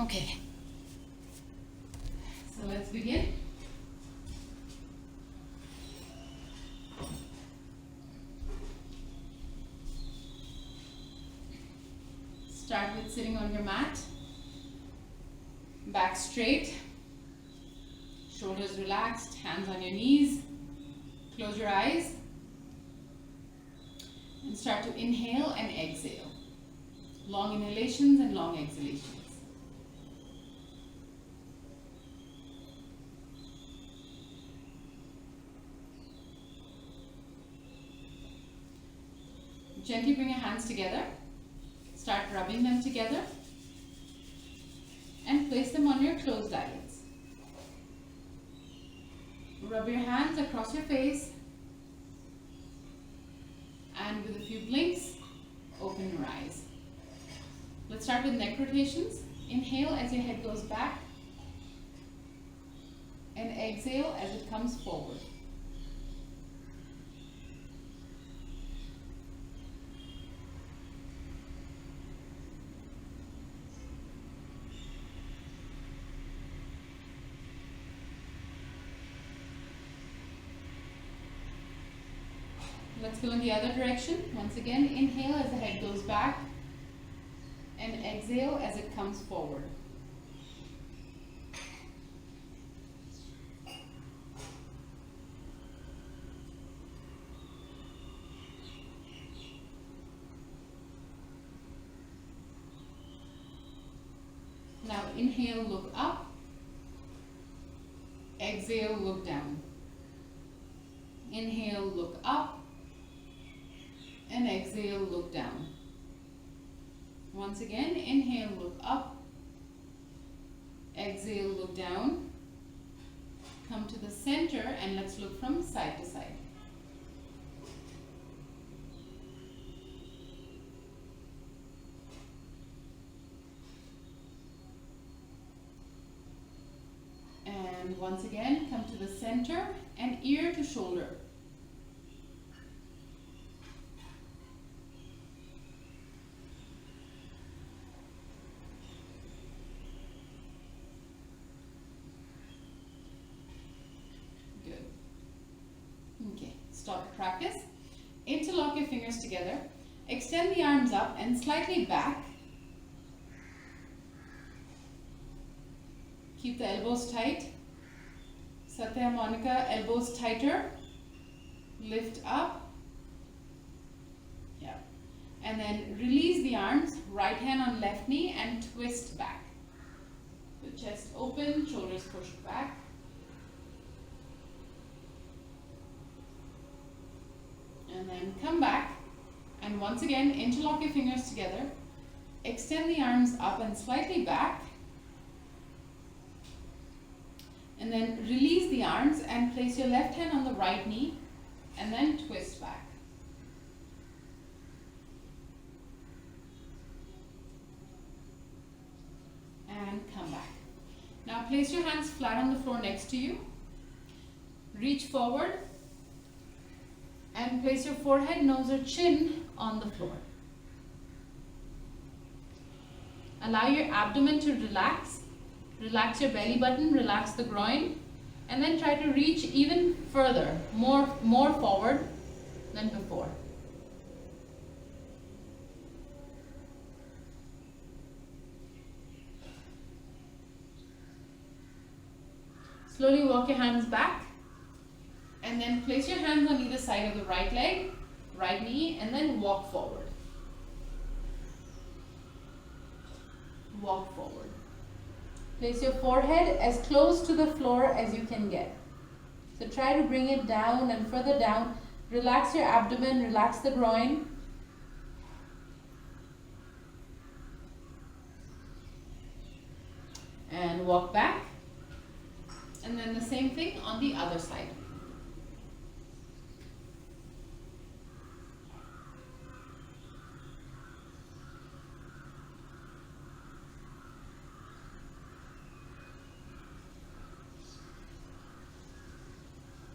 Okay. So let's begin. Start with sitting on your mat. Back straight. Shoulders relaxed, hands on your knees. Close your eyes. And start to inhale and exhale. Long inhalations and long exhalations. Gently bring your hands together. Start rubbing them together. And place them on your closed eyelids. Rub your hands across your face. And with a few blinks, open your eyes. Let's start with neck rotations. Inhale as your head goes back. And exhale as it comes forward. Let's go in the other direction. Once again, inhale as the head goes back and exhale as it comes forward. Now inhale, look up. Exhale, look down. Inhale, look up. And exhale, look down. Once again, inhale, look up. Exhale, look down. Come to the center and let's look from side to side. And once again, come to the center and ear to shoulder. Stop the practice. Interlock your fingers together. Extend the arms up and slightly back. Keep the elbows tight. Satya Monica, elbows tighter. Lift up. Yeah. And then release the arms, right hand on left knee and twist back. The chest open, shoulders pushed back. And then come back and once again interlock your fingers together. Extend the arms up and slightly back. And then release the arms and place your left hand on the right knee and then twist back. And come back. Now place your hands flat on the floor next to you. Reach forward. And place your forehead, nose or chin on the floor. Allow your abdomen to relax. Relax your belly button, relax the groin. And then try to reach even further, more forward than before. Slowly walk your hands back. And then place your hands on either side of the right leg, right knee, and then walk forward. Walk forward. Place your forehead as close to the floor as you can get. So try to bring it down and further down. Relax your abdomen, relax the groin. And walk back. And then the same thing on the other side.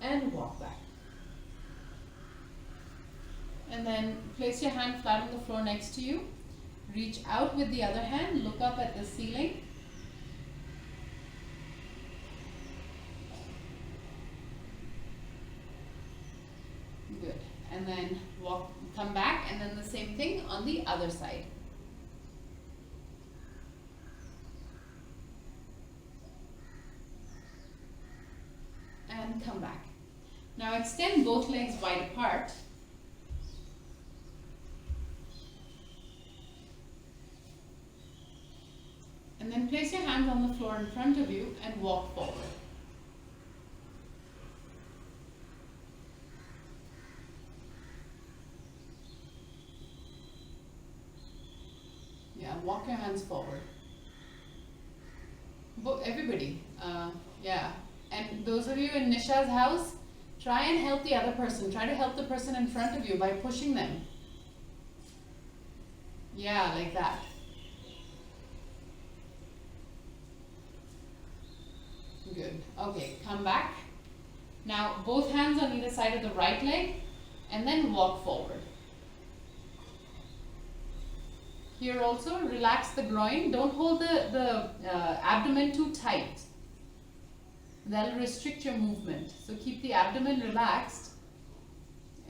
And walk back. And then place your hand flat on the floor next to you. Reach out with the other hand, look up at the ceiling and then come back, and then the same thing on the other side. And come back. Now extend both legs wide apart. And then place your hands on the floor in front of you and walk forward. Yeah, walk your hands forward. Everybody. Yeah. And those of you in Nisha's house, try and help the other person. Try to help the person in front of you by pushing them. Yeah, like that. Good. Okay, come back. Now, both hands on either side of the right leg, and then walk forward. Here also, relax the groin. Don't hold the abdomen too tight. That'll restrict your movement. So keep the abdomen relaxed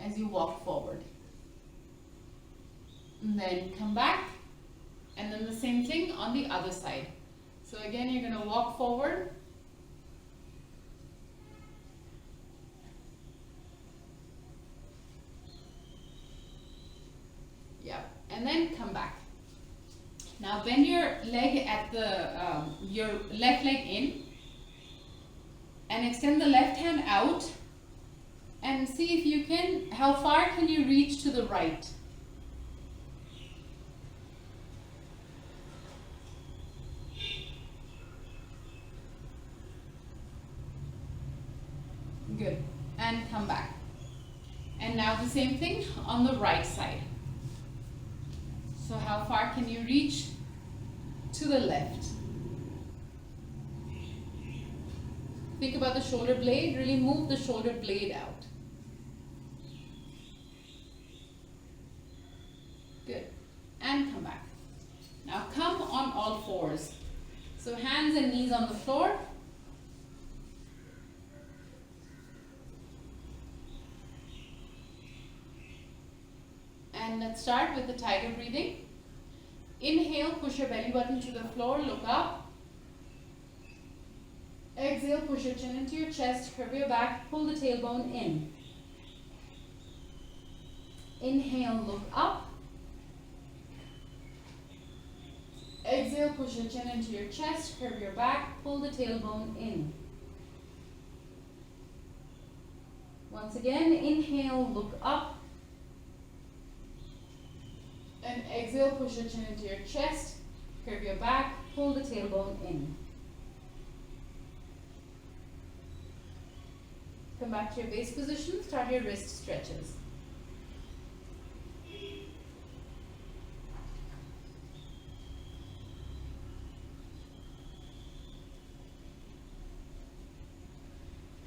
as you walk forward. And then come back, and then the same thing on the other side. So again, you're going to walk forward. Yeah, and then come back. Now bend your leg at your left leg in, and extend the left hand out, and see if you can, how far can you reach to the right? Good. And come back. And now the same thing on the right side. So how far can you reach to the left? Think about the shoulder blade. Really move the shoulder blade out. Good. And come back. Now come on all fours. So hands and knees on the floor. And let's start with the tiger breathing. Inhale, push your belly button to the floor, look up. Exhale, push your chin into your chest, curve your back, pull the tailbone in. Inhale, look up. Exhale, push your chin into your chest, curve your back, pull the tailbone in. Once again, inhale, look up. And exhale, push your chin into your chest, curve your back, pull the tailbone in. Come back to your base position, start your wrist stretches.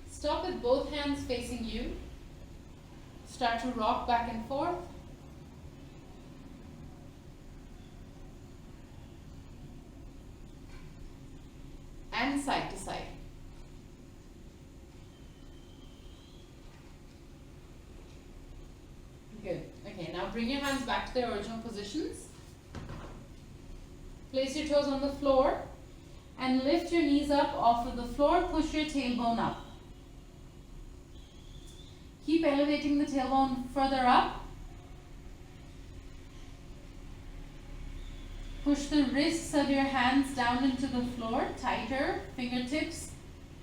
Stop with both hands facing you. Start to rock back and forth. And side to side. Good. Okay, now bring your hands back to their original positions. Place your toes on the floor and lift your knees up off of the floor. Push your tailbone up. Keep elevating the tailbone further up. Push the wrists of your hands down into the floor, tighter, fingertips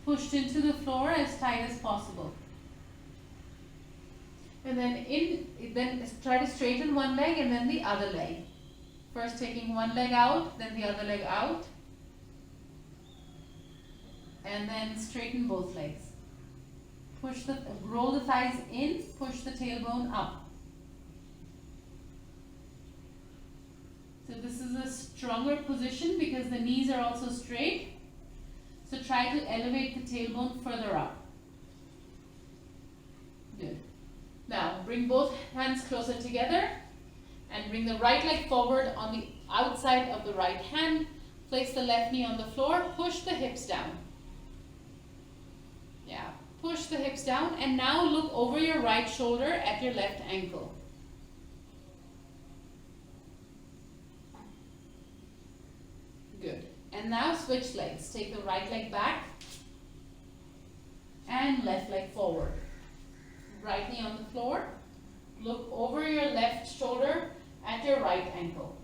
pushed into the floor as tight as possible. And then try to straighten one leg and then the other leg. First taking one leg out, then the other leg out. And then straighten both legs. Roll the thighs in, push the tailbone up. So this is a stronger position because the knees are also straight. So try to elevate the tailbone further up. Good. Now bring both hands closer together and bring the right leg forward on the outside of the right hand. Place the left knee on the floor. Push the hips down. Yeah. push the hips down, and now look over your right shoulder at your left ankle. Good. And now switch legs. Take the right leg back and left leg forward. Right knee on the floor. Look over your left shoulder at your right ankle.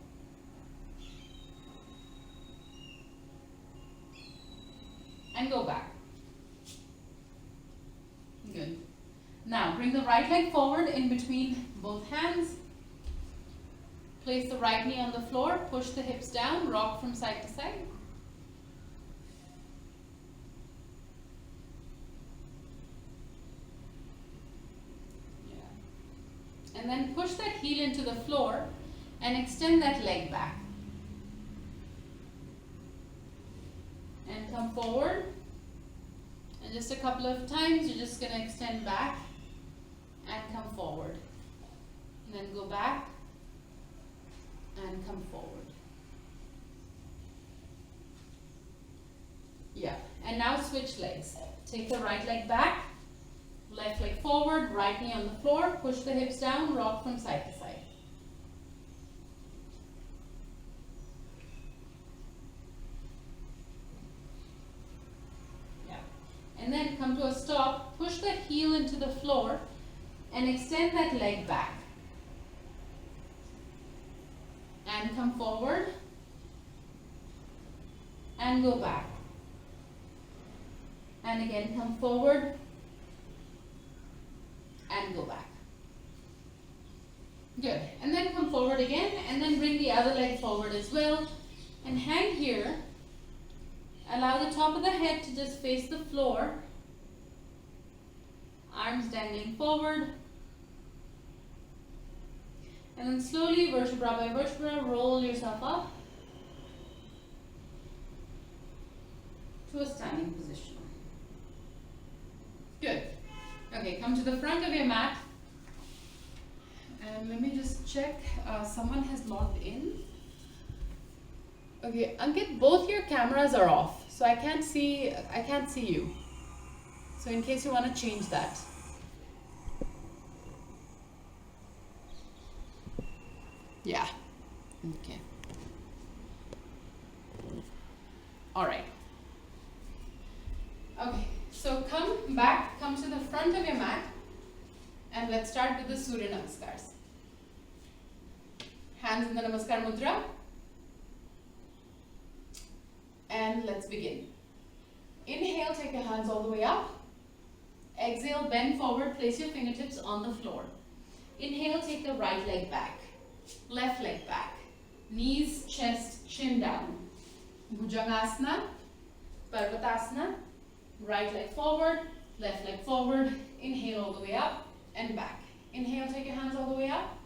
And go back. Good. Now bring the right leg forward in between both hands. Place the right knee on the floor, push the hips down, rock from side to side. Yeah. And then push that heel into the floor and extend that leg back. And come forward. And just a couple of times, you're just going to extend back and come forward. And then go back and come forward. Yeah, and now switch legs. Take the right leg back, left leg forward, right knee on the floor, push the hips down, rock from side to side. Yeah, and then come to a stop, push that heel into the floor and extend that leg back. And come forward and go back. And again come forward and go back. Good. And then come forward again and then bring the other leg forward as well. And hang here. Allow the top of the head to just face the floor. Arms dangling forward. And then slowly, vertebra by vertebra, roll yourself up to a standing position. Good. Okay, come to the front of your mat. And let me just check. Someone has logged in. Okay, Ankit, both your cameras are off, so I can't see you. So in case you want to change that. Yeah. Okay. All right. Okay, so come back, come to the front of your mat, and let's start with the Surya Namaskars. Hands in the Namaskar Mudra. And let's begin. Inhale, take your hands all the way up. Exhale, bend forward, place your fingertips on the floor. Inhale, take the right leg back. Left leg back, knees, chest, chin down. Bhujangasana, Parvatasana, right leg forward, left leg forward. Inhale all the way up and back. Inhale, take your hands all the way up.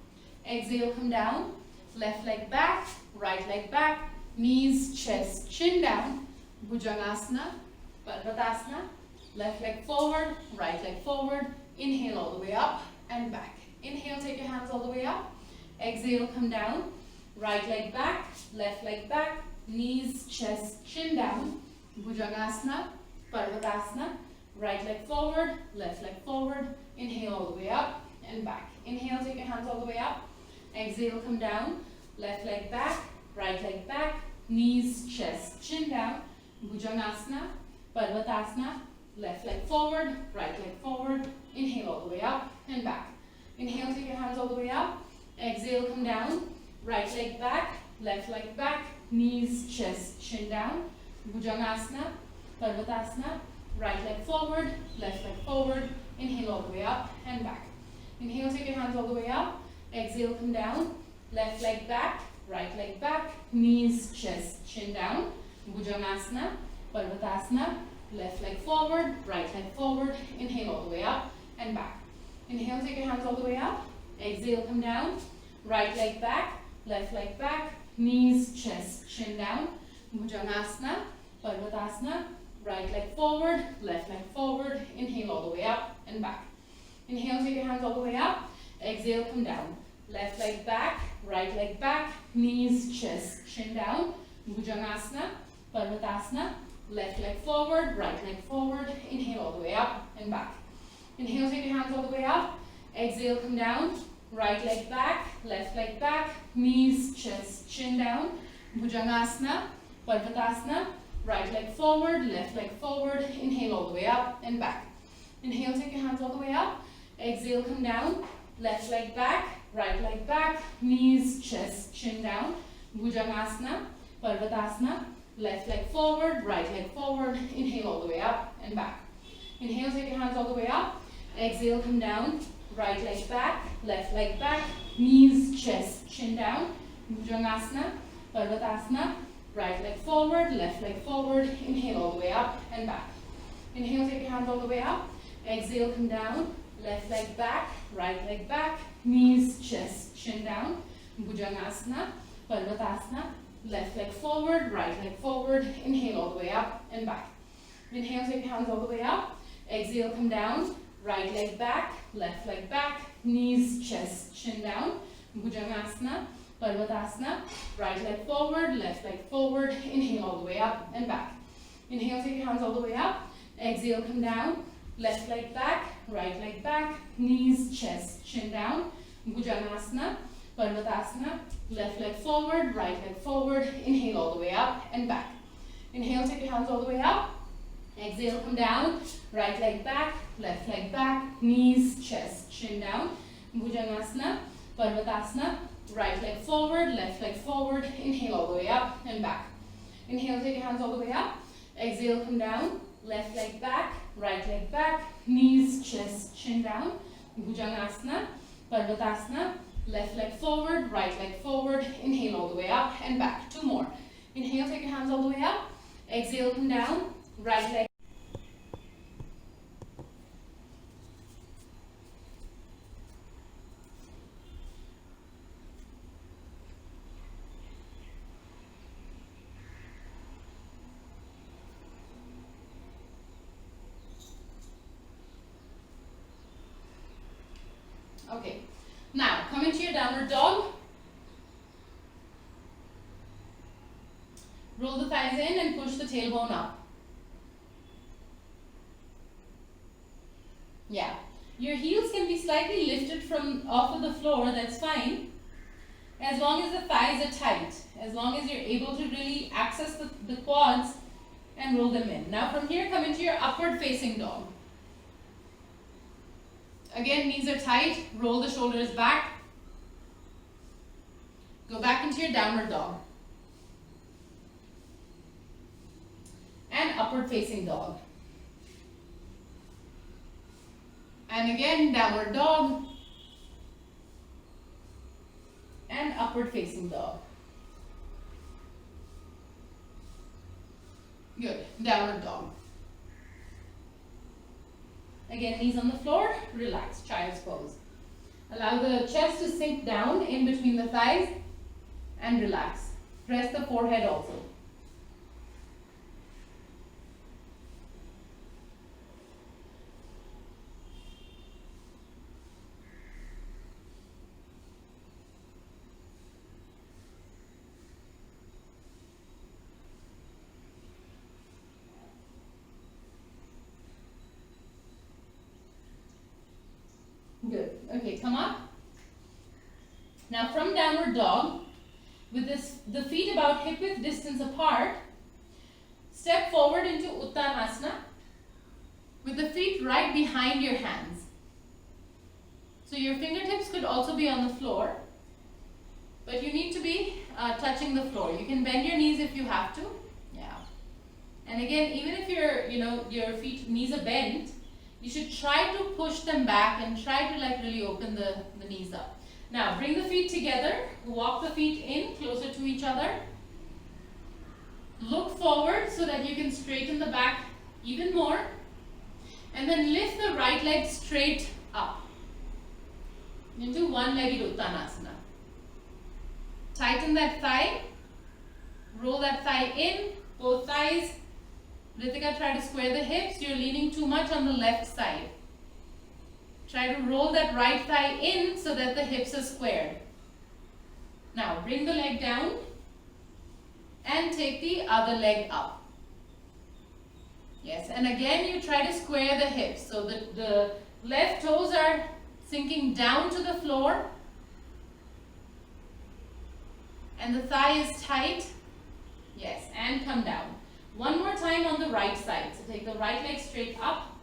Exhale, come down. Left leg back, right leg back, knees, chest, chin down. Bhujangasana, Parvatasana, left leg forward, right leg forward. Inhale all the way up and back. Inhale, take your hands all the way up. Exhale, come down. Right leg back, left leg back, knees, chest, chin down. Bhujangasana, Parvatasana, right leg forward, left leg forward. Inhale all the way up and back. Inhale, take your hands all the way up. Exhale, come down. Left leg back, right leg back, knees, chest, chin down. Bhujangasana, Parvatasana, left leg forward, right leg forward. Inhale all the way up and back. Inhale, take your hands all the way up. Exhale, come down. Right leg back, left leg back, knees, chest, chin down. Bhujangasana, Parvatasana, right leg forward, left leg forward. Inhale all the way up and back. Inhale, take your hands all the way up. Exhale, come down. Left leg back, right leg back, knees, chest, chin down. Bhujangasana, Parvatasana, left leg forward, right leg forward. Inhale all the way up and back. Inhale, take your hands all the way up. Exhale, come down. Right leg back, left leg back, knees, chest, chin down. Bhujangasana, Parvatasana, right leg forward, left leg forward. Inhale all the way up and back. Inhale, take your hands all the way up. Exhale, come down. Left leg back, right leg back, knees, chest, chin down. Bhujangasana, Parvatasana, left leg forward, right leg forward. Inhale all the way up and back. Inhale, take your hands all the way up. Exhale, come down. Right leg back, left leg back, knees, chest, chin down. Bhujangasana, Parvatasana. Right leg forward, left leg forward. Inhale all the way up and back. Inhale, take your hands all the way up. Exhale, come down. Left leg back, right leg back, knees, chest, chin down. Bhujangasana, Parvatasana. Left leg forward, right leg forward. Inhale all the way up and back. Inhale, take your hands all the way up. Exhale, come down. Right leg back, left leg back, knees, chest, chin down. Bhujangasana, Parvatasana. Right leg forward, left leg forward. Inhale all the way up and back. Inhale, take your hands all the way up. Exhale, come down. Left leg back, right leg back, knees, chest, chin down. Bhujangasana, Parvatasana. Left leg forward, right leg forward. Inhale all the way up and back. Inhale, take your hands all the way up. Exhale, come down. Right leg back, left leg back, knees, chest, chin down. Bhujangasana, Parvatasana. Right leg forward, left leg forward. Inhale all the way up and back. Inhale, take your hands all the way up. Exhale, come down. Left leg back, right leg back, knees, chest, chin down. Bhujangasana, Parvatasana. Left leg forward, right leg forward. Inhale all the way up and back. Inhale, take your hands all the way up. Exhale, come down. Right leg back, left leg back, knees, chest, chin down. Bhujangasana, Parvatasana. Right leg forward, left leg forward. Inhale all the way up and back. Inhale, take your hands all the way up. Exhale, come down. Left leg back, right leg back, knees, chest, chin down. Bhujangasana, Parvatasana. Left leg forward, right leg forward. Inhale all the way up and back. Two more. Inhale, take your hands all the way up. Exhale, come down. Right leg. Okay, now come into your downward dog. Roll the thighs in and push the tailbone up. Yeah, your heels can be slightly lifted from off of the floor, that's fine. As long as the thighs are tight, as long as you're able to really access the quads and roll them in. Now from here, come into your upward facing dog. Again, knees are tight, roll the shoulders back. Go back into your downward dog. And upward facing dog. And again, downward dog. And upward facing dog. Good, downward dog. Again, knees on the floor, relax, child's pose. Allow the chest to sink down in between the thighs and relax. Press the forehead also. Good. Okay, come up. Now from downward dog, with the feet about hip width distance apart, step forward into Uttanasana with the feet right behind your hands. So your fingertips could also be on the floor, but you need to be touching the floor. You can bend your knees if you have to. Yeah. And again, even if your feet knees are bent, you should try to push them back and try to like really open the knees up. Now bring the feet together, walk the feet in closer to each other. Look forward so that you can straighten the back even more. And then lift the right leg straight up into one-legged Uttanasana. Tighten that thigh, roll that thigh in, both thighs. Ritika, try to square the hips. You're leaning too much on the left side. Try to roll that right thigh in so that the hips are squared. Now bring the leg down and take the other leg up. Yes, and again you try to square the hips. So the left toes are sinking down to the floor and the thigh is tight. Yes, and come down. One more time on the right side. So take the right leg straight up.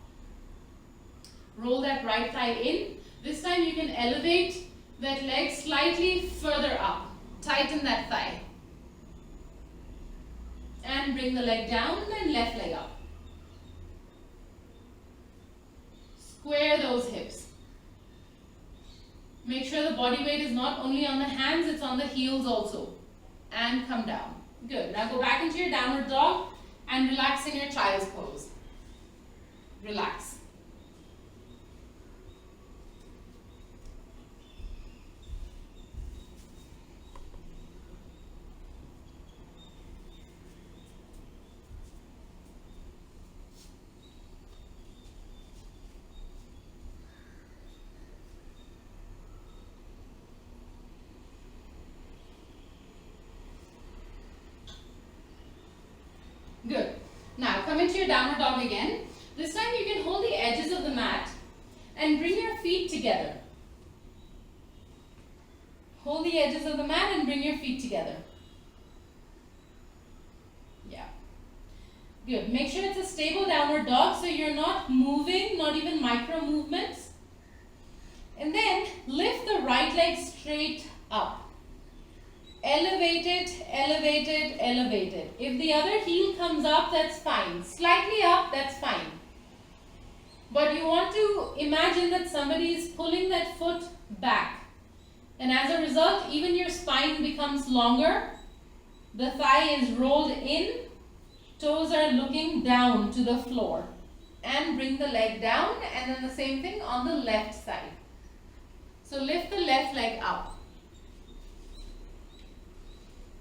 Roll that right thigh in. This time you can elevate that leg slightly further up. Tighten that thigh. And bring the leg down, then left leg up. Square those hips. Make sure the body weight is not only on the hands, it's on the heels also. And come down. Good. Now go back into your downward dog and relax in your child's pose. Relax. Good. Now come into your downward dog again. This time you can hold the edges of the mat and bring your feet together. Hold the edges of the mat and bring your feet together. Yeah. Good. Make sure it's a stable downward dog so you're not moving, not even micro movements. And then lift the right leg straight up. Elevate it, elevate it, elevate it. If the other heel comes up, that's fine. Slightly up, that's fine. But you want to imagine that somebody is pulling that foot back. And as a result, even your spine becomes longer. The thigh is rolled in. Toes are looking down to the floor. And bring the leg down, and then the same thing on the left side. So lift the left leg up.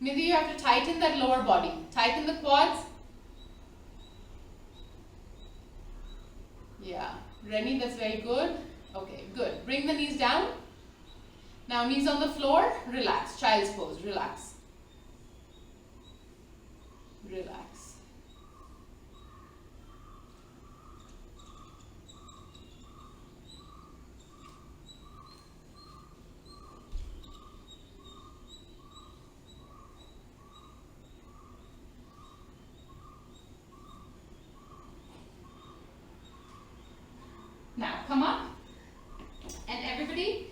Maybe you have to tighten that lower body. Tighten the quads. Yeah. Remy, that's very good. Okay, good. Bring the knees down. Now knees on the floor. Relax. Child's pose. Relax. Relax. Now come up and everybody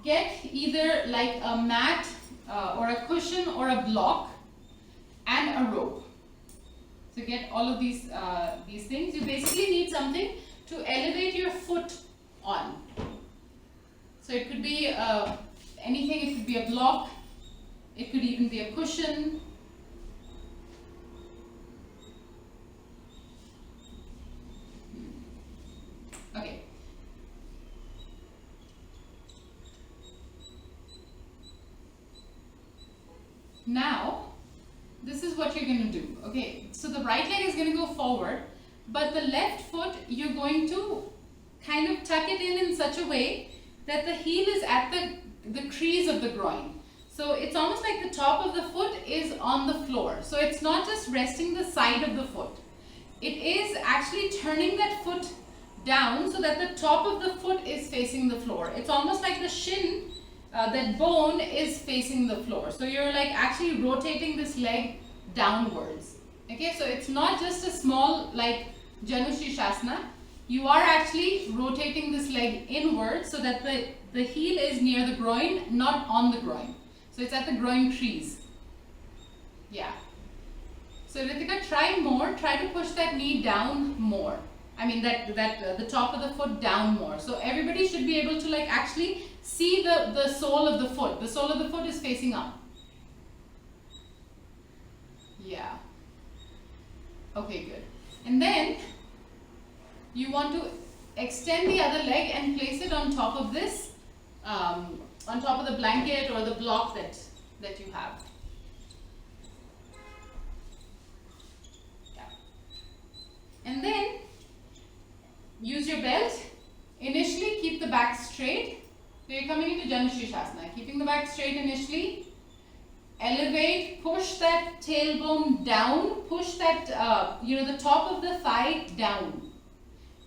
get either like a mat or a cushion or a block and a rope. So get all of these things. You basically need something to elevate your foot on. So it could be anything, it could be a block, it could even be a cushion. Okay. Now, this is what you're going to do. Okay, so the right leg is going to go forward, but the left foot, you're going to kind of tuck it in such a way that the heel is at the crease of the groin. So it's almost like the top of the foot is on the floor. So it's not just resting the side of the foot. It is actually turning that foot down so that the top of the foot is facing the floor. It's almost like the shin, that bone is facing the floor. So you're like actually rotating this leg downwards. Okay, so it's not just a small like Janu Shavasana. You are actually rotating this leg inwards so that the heel is near the groin, not on the groin. So it's at the groin crease. Yeah. So Ritika, try more. Try to push that knee down more. I mean the top of the foot down more. So everybody should be able to like actually see the sole of the foot. The sole of the foot is facing up. Yeah. Okay, good. And then you want to extend the other leg and place it on top of this, on top of the blanket or the block that you have. Yeah. And then use your belt. Initially, keep the back straight. So you're coming into Janu Shavasana. Keeping the back straight initially. Elevate, push that tailbone down, push that, the top of the thigh down.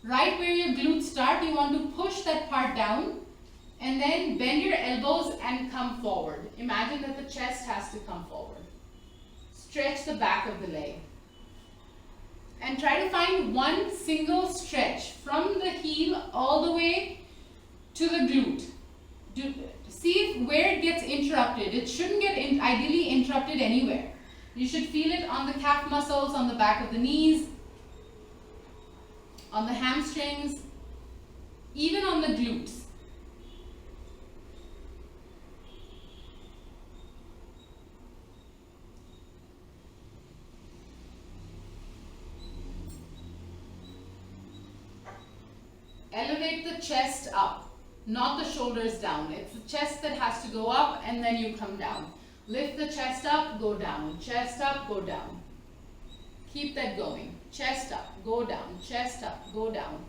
Right where your glutes start, you want to push that part down and then bend your elbows and come forward. Imagine that the chest has to come forward. Stretch the back of the leg. And try to find one single stretch from the heel all the way to the glute. See where it gets interrupted. It shouldn't get ideally interrupted anywhere. You should feel it on the calf muscles, on the back of the knees, on the hamstrings, even on the glutes. Elevate the chest up, not the shoulders down. It's the chest that has to go up and then you come down. Lift the chest up, go down. Chest up, go down. Keep that going. Chest up, go down. Chest up, go down.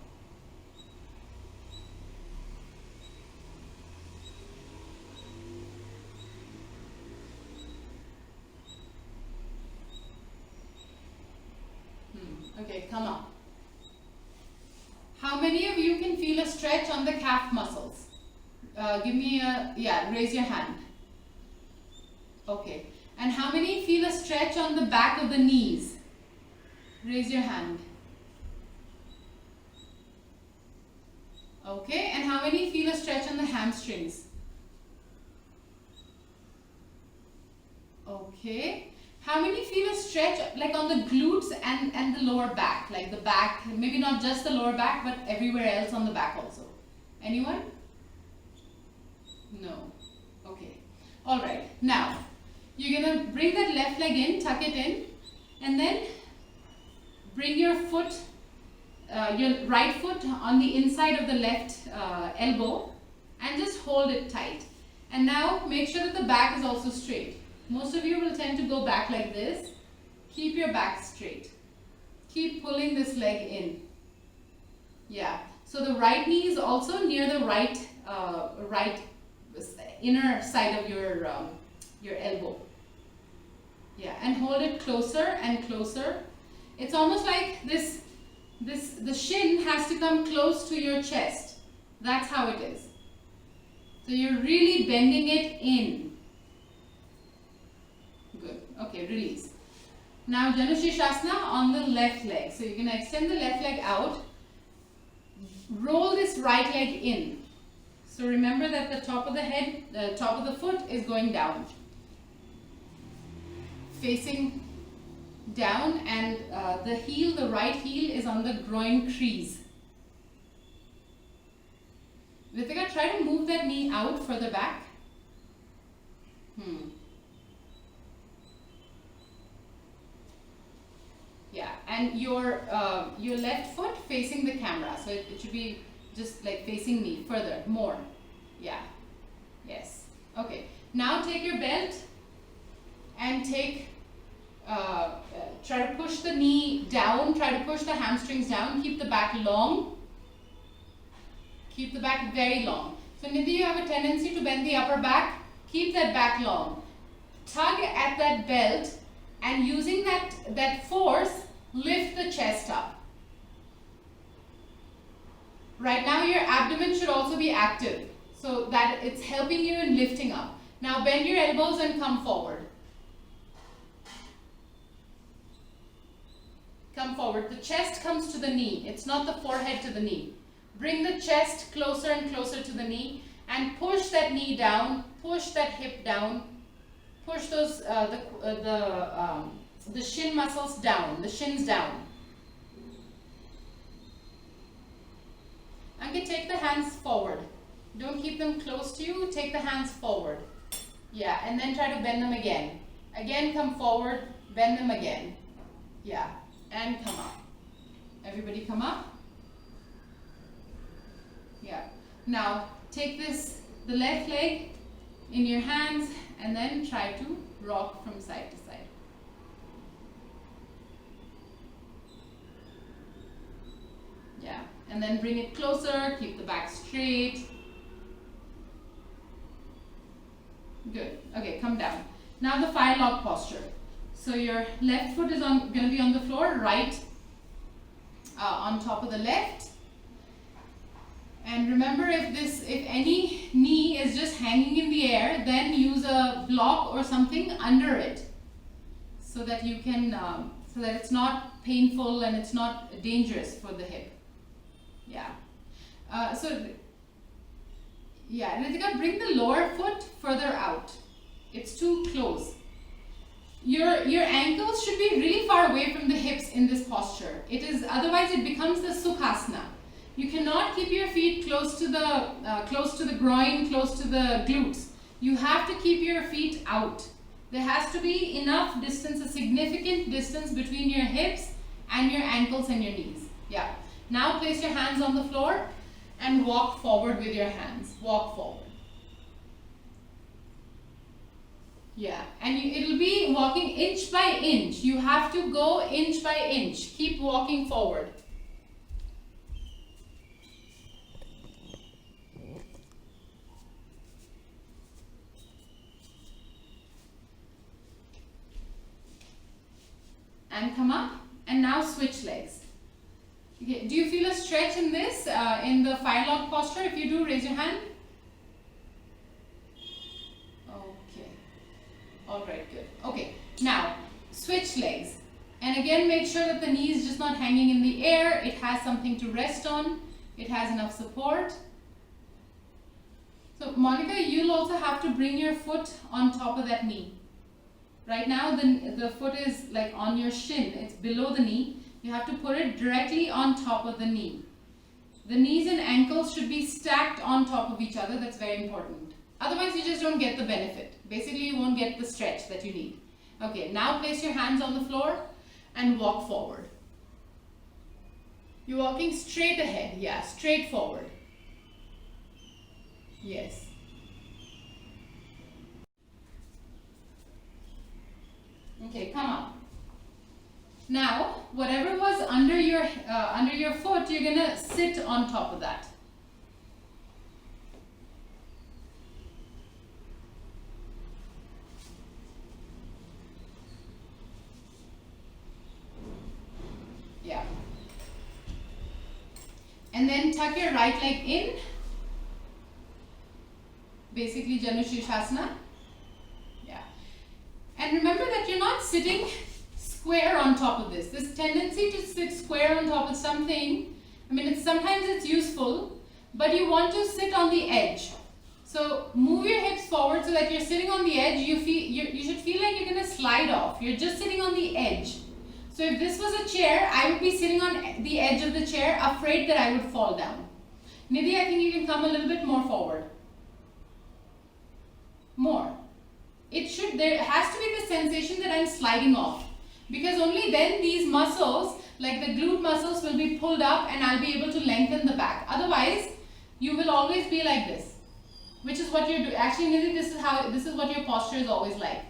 Okay, come up. How many of you can feel a stretch on the calf muscles? Raise your hand. Okay. And how many feel a stretch on the back of the knees? Raise your hand. Okay. And how many feel a stretch on the hamstrings? Okay. How many feel a stretch like on the glutes and the lower back? Like the back, maybe not just the lower back, but everywhere else on the back also. Anyone? No. Okay. Alright. Now, you're going to bring that left leg in, tuck it in, and then bring your foot, your right foot on the inside of the left elbow and just hold it tight. And now make sure that the back is also straight. Most of you will tend to go back like this. Keep your back straight. Keep pulling this leg in. Yeah. So the right knee is also near the right inner side of your elbow. Yeah. And hold it closer and closer. It's almost like the shin has to come close to your chest. That's how it is. So you're really bending it in. Good. Okay, release. Now Shavasana on the left leg. So you're going to extend the left leg out. Roll this right leg in. So remember that the top of the head, the top of the foot is going down. Facing down, and the heel, the right heel is on the groin crease. Ritika, try to move that knee out further back. Yeah, and your left foot facing the camera. So it should be just like facing me further, more. Yeah. Yes. Okay. Now take your belt and try to push the knee down. Try to push the hamstrings down. Keep the back long. Keep the back very long. So Nidhi, you have a tendency to bend the upper back. Keep that back long. Tug at that belt, and using that force, lift the chest up. Right now your abdomen should also be active, so that it's helping you in lifting up. Now bend your elbows and come forward. Come forward. The chest comes to the knee. It's not the forehead to the knee. Bring the chest closer and closer to the knee and push that knee down, push that hip down, push those the shin muscles down, the shins down. Okay, take the hands forward. Don't keep them close to you, take the hands forward. Yeah, and then try to bend them again. Again, come forward, bend them again. Yeah, and come up. Everybody come up. Yeah. Now, take the left leg in your hands and then try to rock from side to side. Yeah, and then bring it closer, keep the back straight. Good. Okay, come down. Now the firelock posture. So your left foot is going to be on the floor, right on top of the left. And remember, if any knee is just hanging in the air, then use a block or something under it, so that you can, so that it's not painful and it's not dangerous for the hip. Yeah. Ritika, bring the lower foot further out. It's too close. Your ankles should be really far away from the hips in this posture. Otherwise it becomes the Sukhasana. You cannot keep your feet close to the groin, close to the glutes. You have to keep your feet out. There has to be enough distance, a significant distance between your hips and your ankles and your knees. Yeah. Now place your hands on the floor and walk forward with your hands. Walk forward. Yeah. And it'll be walking inch by inch. You have to go inch by inch. Keep walking forward. And come up, and now switch legs. Okay. Do you feel a stretch in this, in the firelock posture? If you do, raise your hand. Okay. All right, good. Okay, now switch legs. And again, make sure that the knee is just not hanging in the air. It has something to rest on. It has enough support. So Monica, you'll also have to bring your foot on top of that knee. Right now the foot is like on your shin, it's below the knee. You have to put it directly on top of the knee. The knees and ankles should be stacked on top of each other. That's very important. Otherwise you just don't get the benefit. Basically you won't get the stretch that you need. Okay, now place your hands on the floor and walk forward. You're walking straight ahead. Yeah, straight forward. Yes. Okay, come up. Now, whatever was under your foot, you're gonna sit on top of that. Yeah. And then tuck your right leg in. Basically, Janu Shirshasana. And remember that you're not sitting square on top of this. This tendency to sit square on top of something, sometimes it's useful, but you want to sit on the edge. So move your hips forward so that you're sitting on the edge. You should feel like you're going to slide off. You're just sitting on the edge. So if this was a chair, I would be sitting on the edge of the chair, afraid that I would fall down. Nidhi, I think you can come a little bit more forward. More. There has to be the sensation that I'm sliding off, because only then these muscles, like the glute muscles, will be pulled up and I'll be able to lengthen the back. Otherwise, you will always be like this, which is what you're doing. Actually, Nidhi, this is what your posture is always like.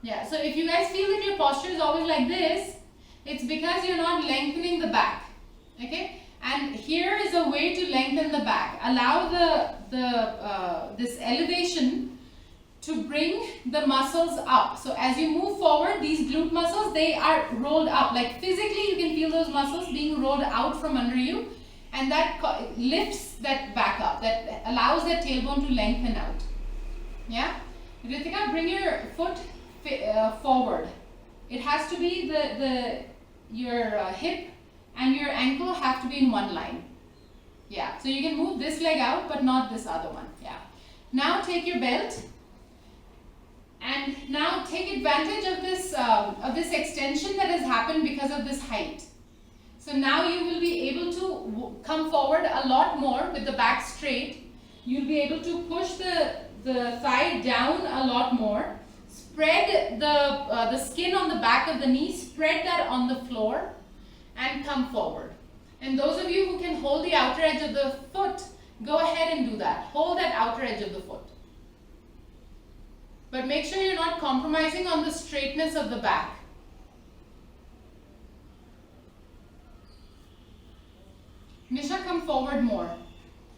Yeah, so if you guys feel that your posture is always like this, it's because you're not lengthening the back. Okay? And here is a way to lengthen the back. Allow this elevation to bring the muscles up. So as you move forward, these glute muscles, they are rolled up. Like physically, you can feel those muscles being rolled out from under you, and that lifts that back up. That allows that tailbone to lengthen out. Yeah? Ritika, bring your foot forward. It has to be your hip and your ankle have to be in one line. Yeah. So you can move this leg out, but not this other one. Yeah. Now take your belt. And now take advantage of this extension that has happened because of this height. So now you will be able to come forward a lot more with the back straight. You'll be able to push the thigh down a lot more. Spread the skin on the back of the knee, spread that on the floor and come forward. And those of you who can hold the outer edge of the foot, go ahead and do that. Hold that outer edge of the foot. But make sure you're not compromising on the straightness of the back. Nisha, come forward more.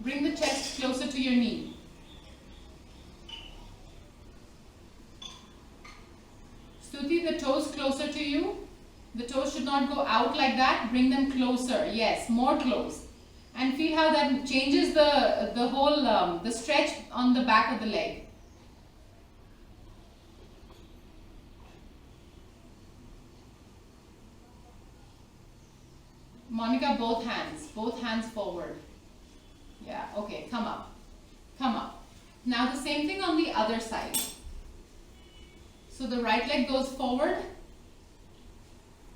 Bring the chest closer to your knee. Stuti, the not go out like that. Bring them closer. Yes, more close. And feel how that changes the whole the stretch on the back of the leg. Monica, both hands forward. Yeah, okay, come up. Come up. Now the same thing on the other side. So the right leg goes forward,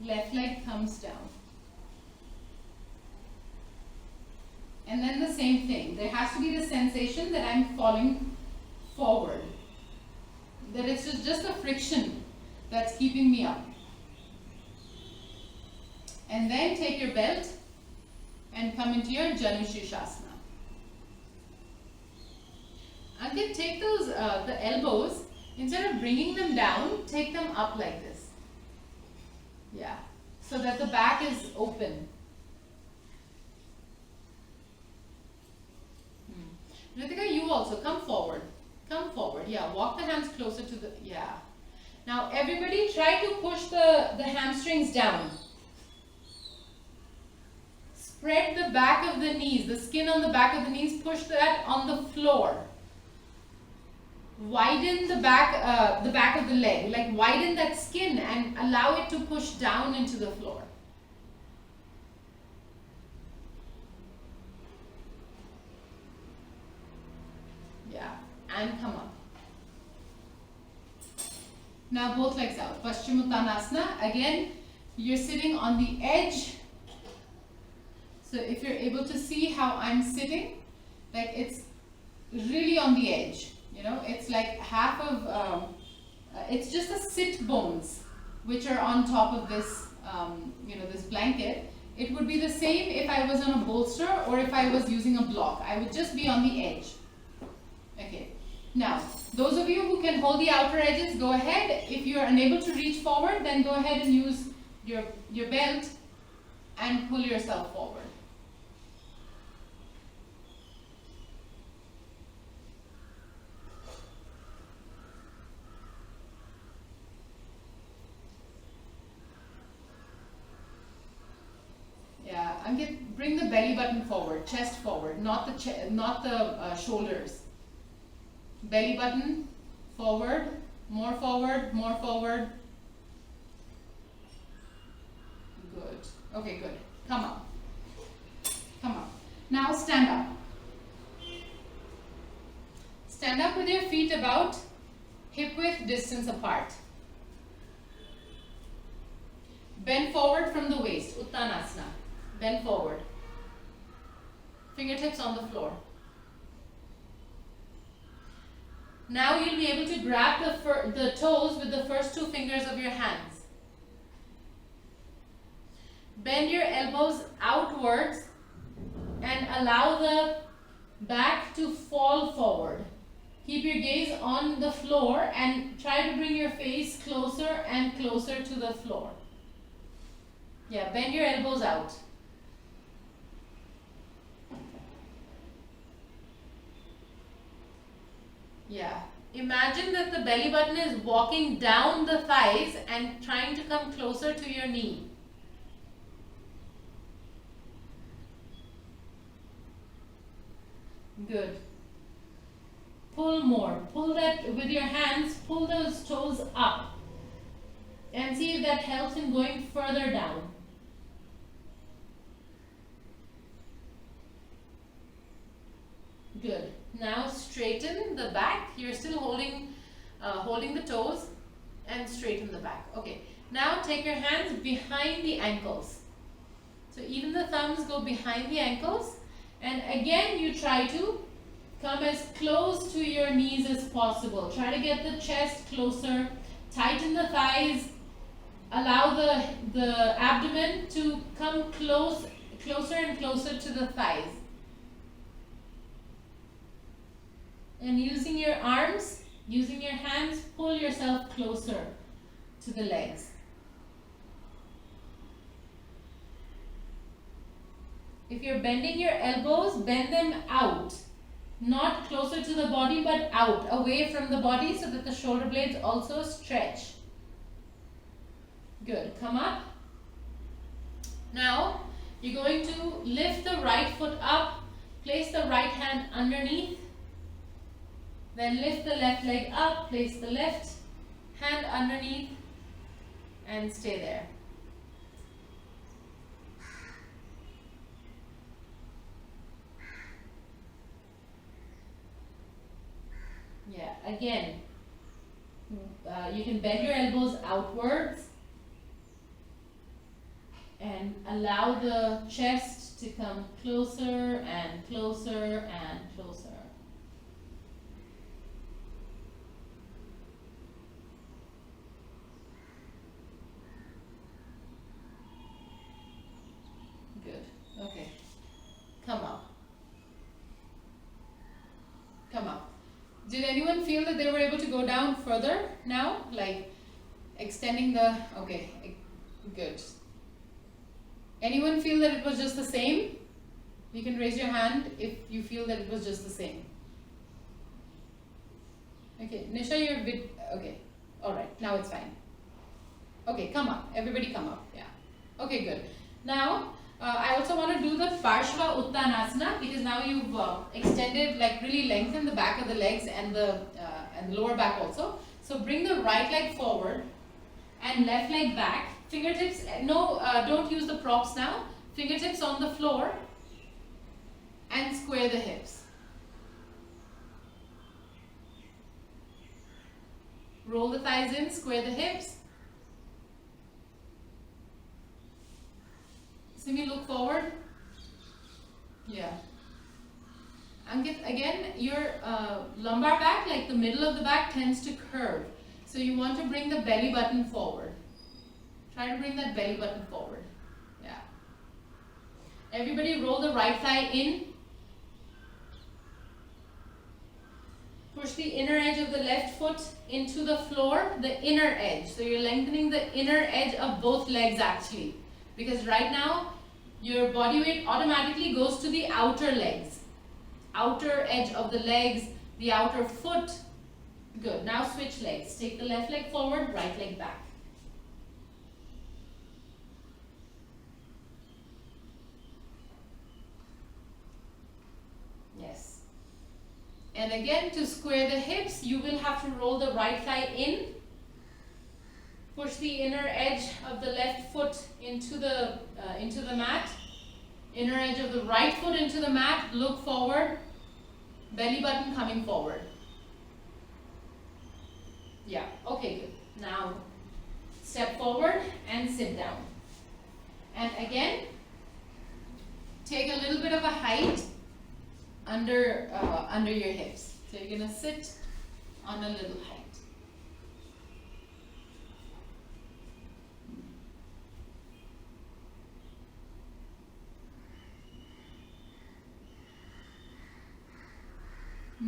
left leg comes down. And then the same thing. There has to be the sensation that I'm falling forward. That it's just a friction that's keeping me up. And then take your belt and come into your Janu Shirshasana. Ankit, take those, the elbows, instead of bringing them down, take them up like this. Yeah, so that the back is open. Ritika, you also come forward. Come forward. Yeah, walk the hands closer to the, yeah. Now everybody try to push the hamstrings down. Spread the back of the knees, the skin on the back of the knees, push that on the floor. Widen the back of the leg, like widen that skin and allow it to push down into the floor. Yeah, and come up. Now both legs out. Paschimottanasana. Again, you're sitting on the edge. So if you're able to see how I'm sitting, like it's really on the edge. You know, it's like half of, it's just the sit bones which are on top of this, you know, this blanket. It would be the same if I was on a bolster or if I was using a block. I would just be on the edge. Okay. Now, those of you who can hold the outer edges, go ahead. If you are unable to reach forward, then go ahead and use your belt and pull yourself forward. Yeah, Ankit, bring the belly button forward, chest forward, not the shoulders. Belly button forward, more forward, more forward. Good. Okay, good. Come up. Come up. Now stand up. Stand up with your feet about hip width distance apart. Bend forward from the waist, Uttanasana. Bend forward. Fingertips on the floor. Now you'll be able to grab the toes with the first two fingers of your hands. Bend your elbows outwards and allow the back to fall forward. Keep your gaze on the floor and try to bring your face closer and closer to the floor. Yeah, bend your elbows out. Yeah. Imagine that the belly button is walking down the thighs and trying to come closer to your knee. Good. Pull more. Pull that with your hands, pull those toes up. And see if that helps in going further down. Good. Now straighten the back. You're still holding the toes and straighten the back. Okay. Now take your hands behind the ankles. So even the thumbs go behind the ankles. And again, you try to come as close to your knees as possible. Try to get the chest closer. Tighten the thighs. Allow the abdomen to come closer and closer to the thighs. And using your arms, using your hands, pull yourself closer to the legs. If you're bending your elbows, bend them out. Not closer to the body, but out, away from the body so that the shoulder blades also stretch. Good. Come up. Now, you're going to lift the right foot up, place the right hand underneath, then lift the left leg up, place the left hand underneath, and stay there. Yeah, again, you can bend your elbows outwards and allow the chest to come closer and closer and closer. Good. Okay. Come up. Come up. Did anyone feel that they were able to go down further now? Like extending the, okay, good. Anyone feel that it was just the same? You can raise your hand if you feel that it was just the same. Okay, Nisha, you're a bit, okay. Alright, now it's fine. Okay, come up. Everybody come up. Yeah. Okay, good. Now, I also want to do the Parshva Uttanasana because now you've extended, like really lengthened the back of the legs and the lower back also. So bring the right leg forward and left leg back. Fingertips, no, don't use the props now. Fingertips on the floor and square the hips. Roll the thighs in, square the hips. Simi, look forward. Yeah. Ankit, again, your lumbar back, like the middle of the back, tends to curve. So you want to bring the belly button forward. Try to bring that belly button forward. Yeah. Everybody roll the right thigh in. Push the inner edge of the left foot into the floor, the inner edge. So you're lengthening the inner edge of both legs actually. Because right now, your body weight automatically goes to the outer legs. Outer edge of the legs, the outer foot. Good. Now switch legs. Take the left leg forward, right leg back. Yes. And again, to square the hips, you will have to roll the right thigh in. Push the inner edge of the left foot into the mat. Inner edge of the right foot into the mat. Look forward. Belly button coming forward. Yeah, okay, good. Now, step forward and sit down. And again, take a little bit of a height under your hips. So you're going to sit on a little height.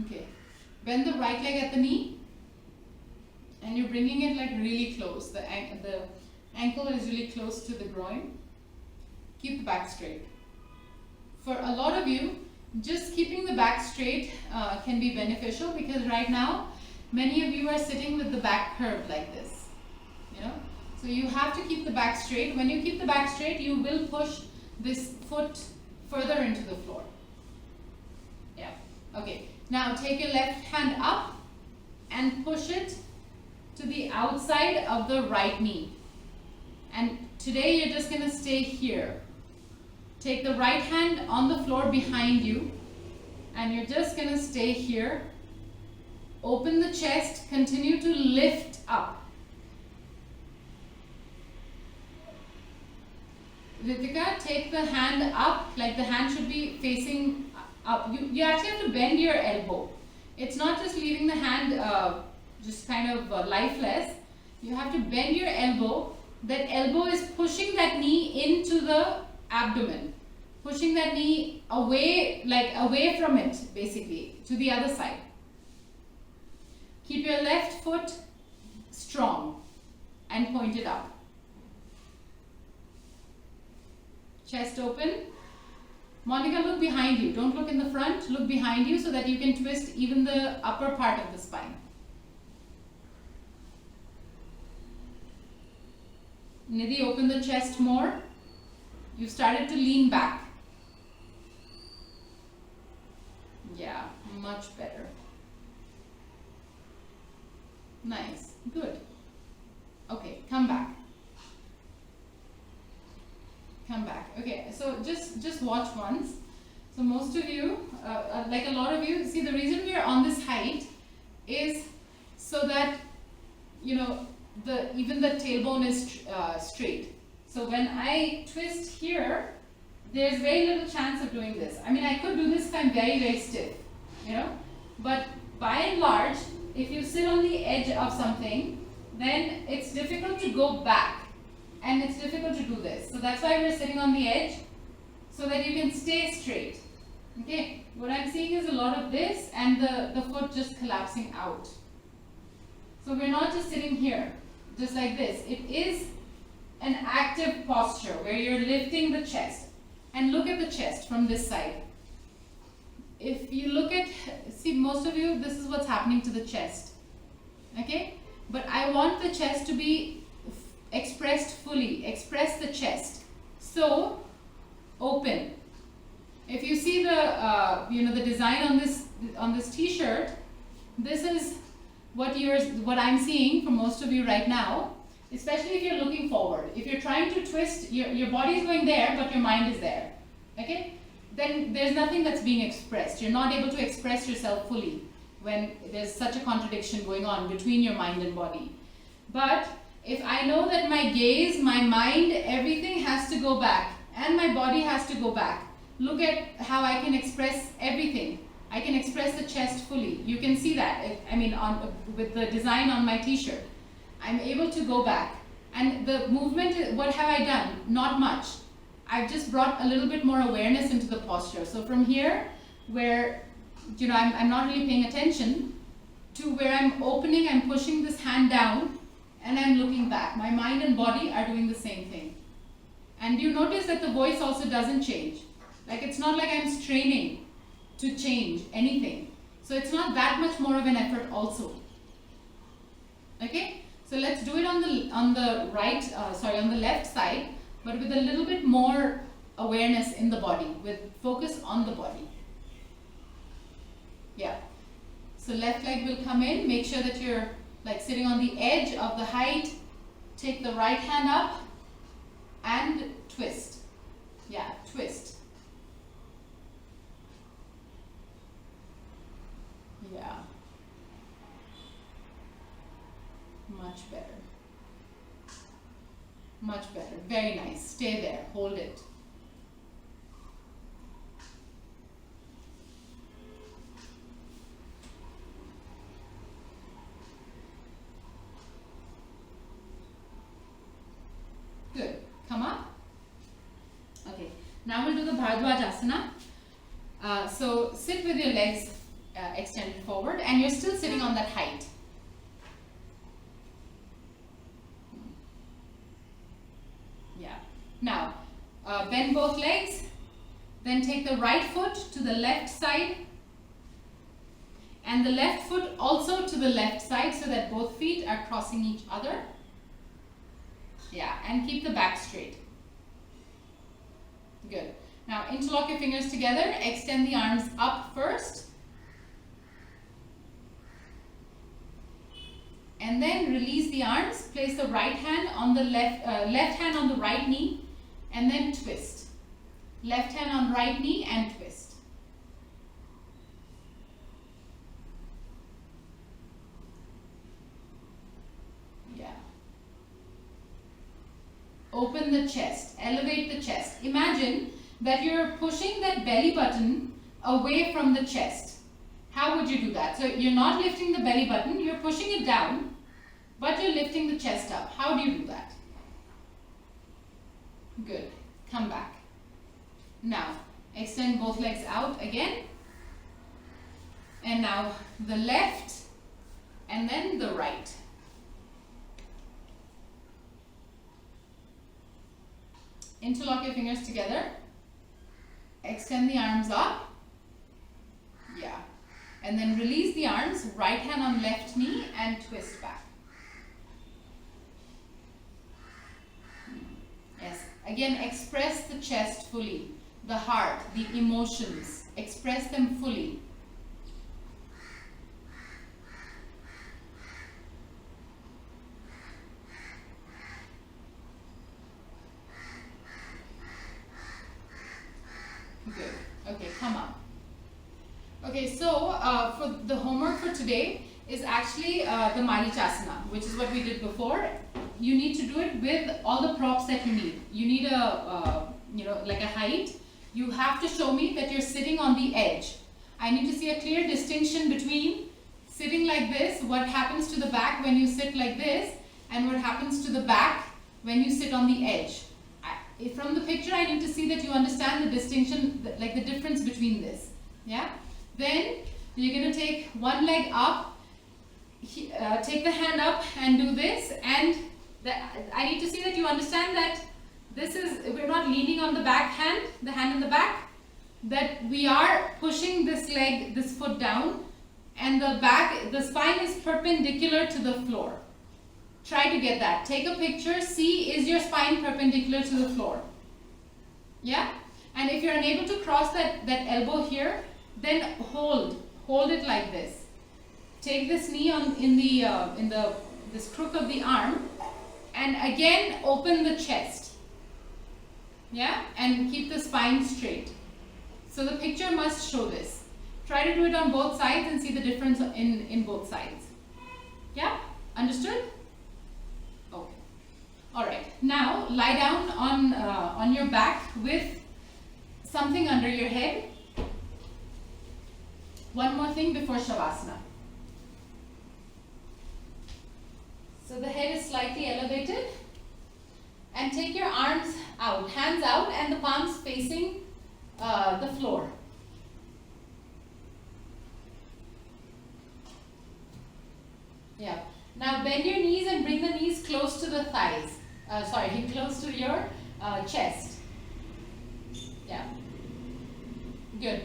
Okay, bend the right leg at the knee and you're bringing it like really close. The ankle is really close to the groin. Keep the back straight. For a lot of you, just keeping the back straight can be beneficial because right now, many of you are sitting with the back curved like this, you know. So you have to keep the back straight. When you keep the back straight, you will push this foot further into the floor. Yeah, okay. Now take your left hand up and push it to the outside of the right knee. And today you're just going to stay here. Take the right hand on the floor behind you and you're just going to stay here. Open the chest, continue to lift up. Ritika, take the hand up, like the hand should be facing up. You actually have to bend your elbow. It's not just leaving the hand just kind of lifeless. You have to bend your elbow. That elbow is pushing that knee into the abdomen. Pushing that knee away, like away from it, basically, to the other side. Keep your left foot strong and pointed up. Chest open. Monica, look behind you. Don't look in the front. Look behind you so that you can twist even the upper part of the spine. Nidhi, open the chest more. You started to lean back. Yeah, much better. Nice, good. Okay, come back. Come back. Okay, so just watch once. So most of you, like a lot of you, see the reason we are on this height is so that, you know, even the tailbone is straight. So when I twist here, there's very little chance of doing this. I mean, I could do this if I'm very, very stiff, you know, but by and large, if you sit on the edge of something, then it's difficult to go back and it's difficult to do this. So that's why we're sitting on the edge, so that you can stay straight. Okay, what I'm seeing is a lot of this and the foot just collapsing out. So we're not just sitting here, just like this. It is an active posture where you're lifting the chest. And look at the chest from this side. If you look at, see, most of you, this is what's happening to the chest. Okay? But I want the chest to be expressed fully. Express the chest. So, open. If you see the, the design on this T-shirt, this is what I'm seeing for most of you right now. Especially if you're looking forward. If you're trying to twist, your body is going there, but your mind is there. Okay? Then there's nothing that's being expressed. You're not able to express yourself fully when there's such a contradiction going on between your mind and body. But if I know that my gaze, my mind, everything has to go back, and my body has to go back, look at how I can express everything. I can express the chest fully. You can see that, with the design on my t-shirt. I'm able to go back. And the movement, what have I done? Not much. I've just brought a little bit more awareness into the posture. So from here, where I'm not really paying attention, to where I'm opening, I'm pushing this hand down, and I'm looking back. My mind and body are doing the same thing. And you notice that the voice also doesn't change. Like, it's not like I'm straining to change anything. So it's not that much more of an effort also. Okay? So let's do it on the left side, but with a little bit more awareness in the body, with focus on the body. Yeah. So left leg will come in. Make sure that you're like sitting on the edge of the height. Take the right hand up and twist. Yeah, twist. Yeah. Much better. Much better. Very nice. Stay there. Hold it. Good. Come up. Okay. Now we'll do the Bagua Asana. So sit with your legs extended forward, and you're still sitting on that height. Yeah. Now, bend both legs, then take the right foot to the left side, and the left foot also to the left side, so that both feet are crossing each other. Yeah, and keep the back straight. Good. Now, interlock your fingers together, extend the arms up first, and then release the arms. Place the right hand on the left hand on the right knee, and then twist. Left hand on right knee and twist. Yeah. Open the chest. Elevate the chest. Imagine that you're pushing that belly button away from the chest. How would you do that? So you're not lifting the belly button, you're pushing it down, but you're lifting the chest up. How do you do that? Good. Come back. Now, extend both legs out again. And now the left, and then the right. Interlock your fingers together. Extend the arms up. Yeah. And then release the arms, right hand on left knee, and twist back. Yes. Again, express the chest fully, the heart, the emotions. Express them fully. Good. Okay, come up. Okay, so for the homework for today is actually the Marichasana, which is what we did before. You need to do it with all the props that you need. You need a, like a height. You have to show me that you're sitting on the edge. I need to see a clear distinction between sitting like this, what happens to the back when you sit like this, and what happens to the back when you sit on the edge. From the picture, I need to see that you understand the distinction, like the difference between this. Yeah? Then you're going to take one leg up, take the hand up and do this, and I need to see that you understand that this is, we're not leaning on the back hand, the hand in the back, that we are pushing this leg, this foot down, and the spine is perpendicular to the floor. Try to get that. Take a picture, see is your spine perpendicular to the floor. Yeah? And if you're unable to cross that elbow here, then hold it like this. Take this knee in this crook of the arm, and again open the chest. Yeah? And keep the spine straight. So the picture must show this. Try to do it on both sides and see the difference in both sides. Yeah? Understood? Okay. Alright. Now lie down on your back with something under your head. One more thing before Shavasana. So the head is slightly elevated, and take your arms out, hands out, and the palms facing the floor. Yeah. Now bend your knees and bring the knees close to the thighs. Close to your chest. Yeah. Good.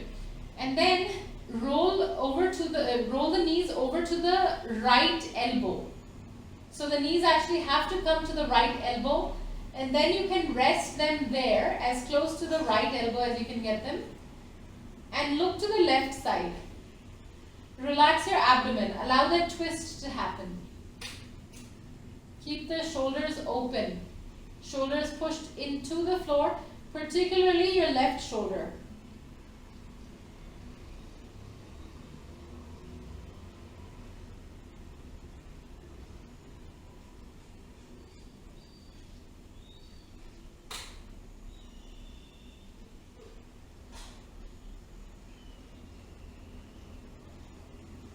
And then roll the knees over to the right elbow. So the knees actually have to come to the right elbow, and then you can rest them there as close to the right elbow as you can get them, and look to the left side. Relax your abdomen. Allow that twist to happen. Keep the shoulders open. Shoulders pushed into the floor, particularly your left shoulder.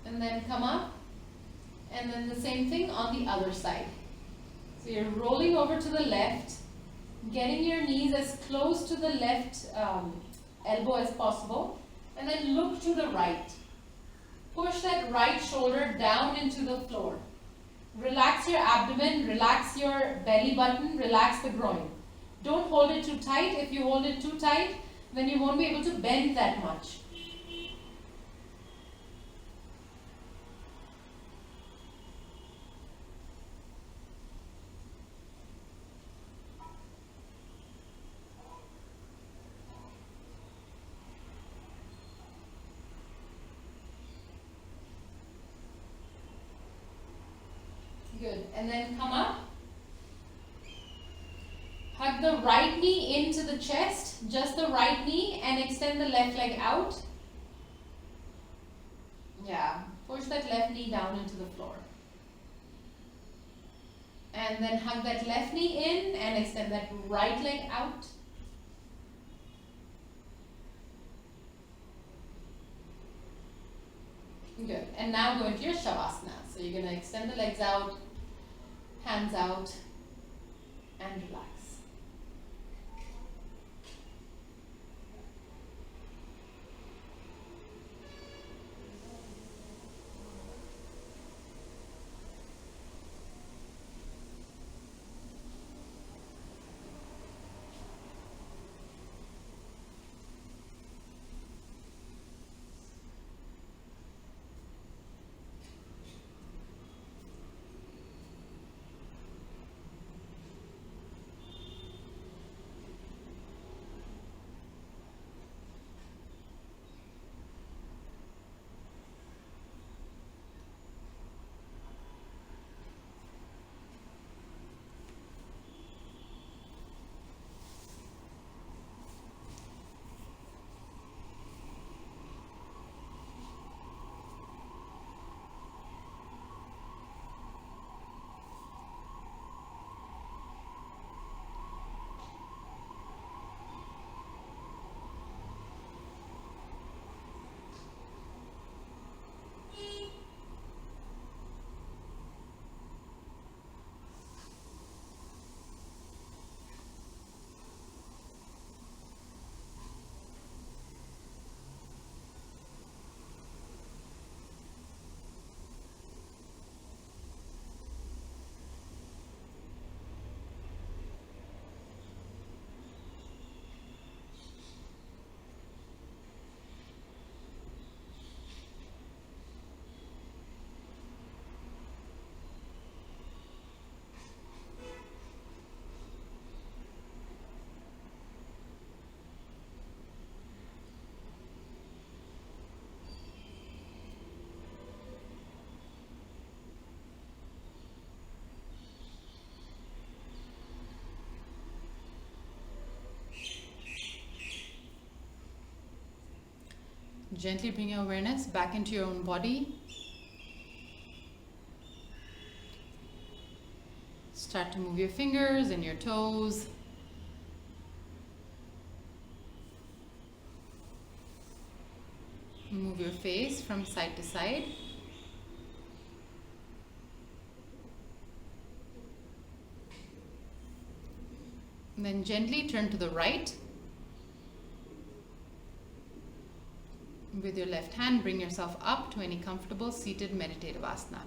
And then come up, and then the same thing on the other side. So you're rolling over to the left, getting your knees as close to the left elbow as possible, and then look to the right. Push that right shoulder down into the floor. Relax your abdomen, relax your belly button, relax the groin. Don't hold it too tight. If you hold it too tight, then you won't be able to bend that much. Good. And then come up. Hug the right knee into the chest, just the right knee, and extend the left leg out. Yeah. Push that left knee down into the floor. And then hug that left knee in and extend that right leg out. Good. And now go into your Shavasana. So you're going to extend the legs out, hands out, and relax. Gently bring your awareness back into your own body. Start to move your fingers and your toes. Move your face from side to side. And then gently turn to the right. With your left hand, bring yourself up to any comfortable seated meditative asana.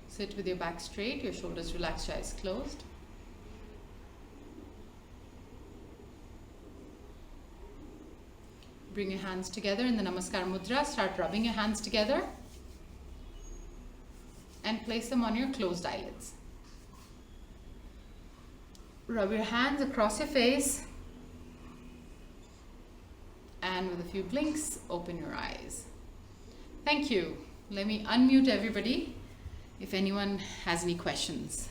Sit with your back straight, your shoulders relaxed, your eyes closed. Bring your hands together in the Namaskar Mudra. Start rubbing your hands together and place them on your closed eyelids. Rub your hands across your face and with a few blinks, open your eyes. Thank you. Let me unmute everybody if anyone has any questions.